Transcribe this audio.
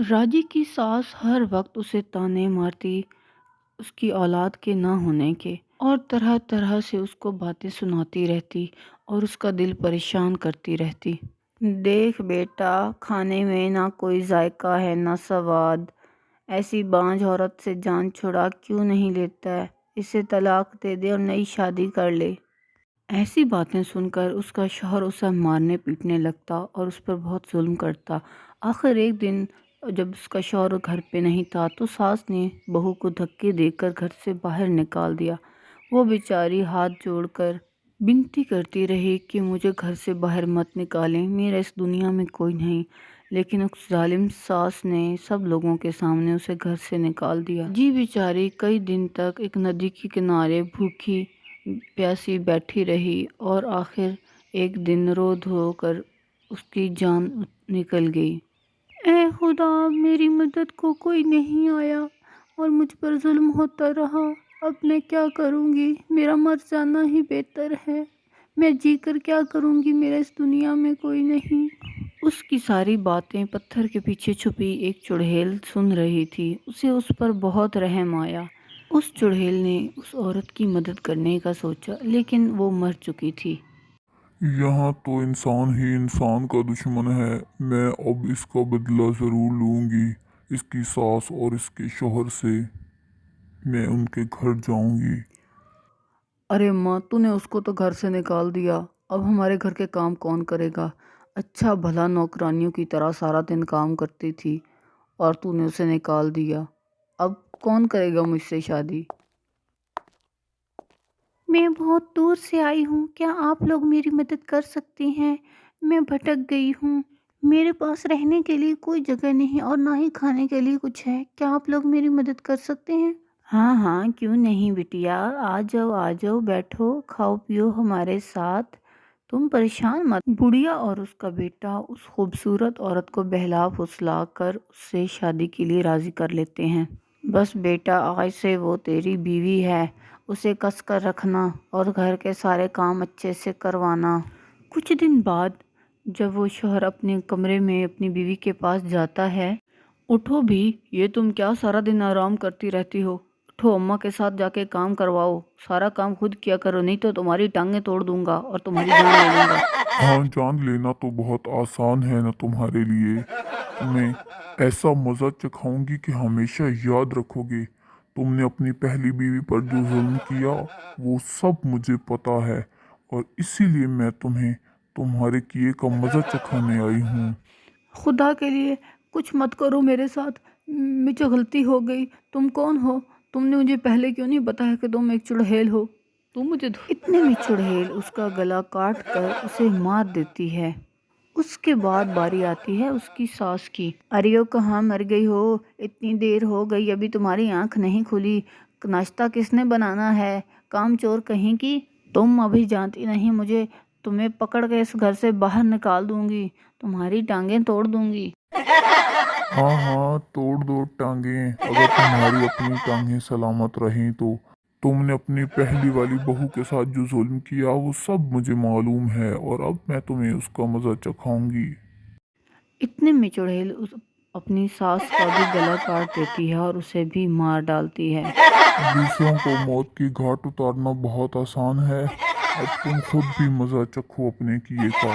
راجی کی ساس ہر وقت اسے طعنے مارتی اس کی اولاد کے نہ ہونے کے، اور طرح طرح سے اس کو باتیں سناتی رہتی اور اس کا دل پریشان کرتی رہتی۔ دیکھ بیٹا، کھانے میں نہ کوئی ذائقہ ہے نہ سواد، ایسی بانجھ عورت سے جان چھڑا کیوں نہیں لیتا ہے؟ اسے طلاق دے دے اور نئی شادی کر لے۔ ایسی باتیں سن کر اس کا شوہر اسے مارنے پیٹنے لگتا اور اس پر بہت ظلم کرتا۔ آخر ایک دن جب اس کا شوہر گھر پہ نہیں تھا تو ساس نے بہو کو دھکے دے کر گھر سے باہر نکال دیا۔ وہ بیچاری ہاتھ جوڑ کر بنتی کرتی رہی کہ مجھے گھر سے باہر مت نکالیں، میرا اس دنیا میں کوئی نہیں، لیکن اس ظالم ساس نے سب لوگوں کے سامنے اسے گھر سے نکال دیا۔ جی بیچاری کئی دن تک ایک ندی کے کنارے بھوکی پیاسی بیٹھی رہی اور آخر ایک دن رو دھو کر اس کی جان نکل گئی۔ اے خدا، میری مدد کو کوئی نہیں آیا اور مجھ پر ظلم ہوتا رہا، اب میں کیا کروں گی؟ میرا مر جانا ہی بہتر ہے، میں جی کر کیا کروں گی؟ میرا اس دنیا میں کوئی نہیں۔ اس کی ساری باتیں پتھر کے پیچھے چھپی ایک چڑیل سن رہی تھی۔ اسے اس پر بہت رحم آیا۔ اس چڑیل نے اس عورت کی مدد کرنے کا سوچا، لیکن وہ مر چکی تھی۔ یہاں تو انسان ہی انسان کا دشمن ہے، میں اب اس کا بدلہ ضرور لوں گی۔ اس کی ساس اور اس کے شوہر سے میں ان کے گھر جاؤں گی۔ ارے ماں، تو نے اس کو تو گھر سے نکال دیا، اب ہمارے گھر کے کام کون کرے گا؟ اچھا بھلا نوکرانیوں کی طرح سارا دن کام کرتی تھی اور تو نے اسے نکال دیا، اب کون کرے گا مجھ سے شادی؟ میں بہت دور سے آئی ہوں، کیا آپ لوگ میری مدد کر سکتے ہیں؟ میں بھٹک گئی ہوں، میرے پاس رہنے کے لیے کوئی جگہ نہیں اور نہ ہی کھانے کے لیے کچھ ہے، کیا آپ لوگ میری مدد کر سکتے ہیں؟ ہاں ہاں، کیوں نہیں بٹیا، آ جاؤ بیٹھو، کھاؤ پیو ہمارے ساتھ، تم پریشان مت۔ بڑھیا اور اس کا بیٹا اس خوبصورت عورت کو بہلا پھسلا کر اس سے شادی کے لیے راضی کر لیتے ہیں۔ بس بیٹا، آج سے وہ تیری بیوی ہے، اسے کس کر رکھنا اور گھر کے سارے کام اچھے سے کروانا۔ کچھ دن بعد جب وہ شوہر اپنے کمرے میں اپنی بیوی کے پاس جاتا ہے، اٹھو بھی، یہ تم کیا سارا دن آرام کرتی رہتی ہو؟ اٹھو، اماں کے ساتھ جا کے کام کرواؤ، سارا کام خود کیا کرو، نہیں تو تمہاری ٹانگیں توڑ دوں گا اور تمہاری جان لے لوں گا۔ ہاں، جان لینا تو بہت آسان ہے نا تمہارے لیے، تمہیں ایسا مزہ چکھاؤں گی کہ ہمیشہ یاد رکھو گے۔ تم نے اپنی پہلی بیوی پر جو ظلم کیا وہ سب مجھے پتا ہے، اور اسی لیے میں تمہیں تمہارے کیے کا مزہ چکھانے آئی ہوں۔ خدا کے لیے کچھ مت کرو میرے ساتھ، مجھے غلطی ہو گئی۔ تم کون ہو؟ تم نے مجھے پہلے کیوں نہیں بتایا کہ تم ایک چڑیل ہو؟ تم مجھے اتنے میں چڑیل اس کا گلا کاٹ کر اسے مار دیتی ہے۔ اس کے بعد باری آتی ہے اس کی ساس کی۔ اریو، کہاں مر گئی ہو؟ اتنی دیر ہو گئی ابھی تمہاری آنکھ نہیں کھلی، ناشتہ کس نے بنانا ہے؟ کام چور کہیں کی، تم ابھی جانتی نہیں مجھے، تمہیں پکڑ کے اس گھر سے باہر نکال دوں گی، تمہاری ٹانگیں توڑ دوں گی۔ ہاں ہاں، توڑ دو ٹانگیں، اگر تمہاری اپنی ٹانگیں سلامت رہیں تو۔ تم نے اپنی پہلی والی بہو کے ساتھ جو ظلم کیا وہ سب مجھے معلوم ہے، اور اب میں تمہیں اس کا مزہ چکھاؤں گی۔ اتنے میں چڑیل اپنی ساس کا بھی گلا کاٹ دیتی ہے اور اسے بھی مار ڈالتی ہے۔ دوسروں کو موت کی گھاٹ اتارنا بہت آسان ہے، اب تم خود بھی مزہ چکھو اپنے کیے کا۔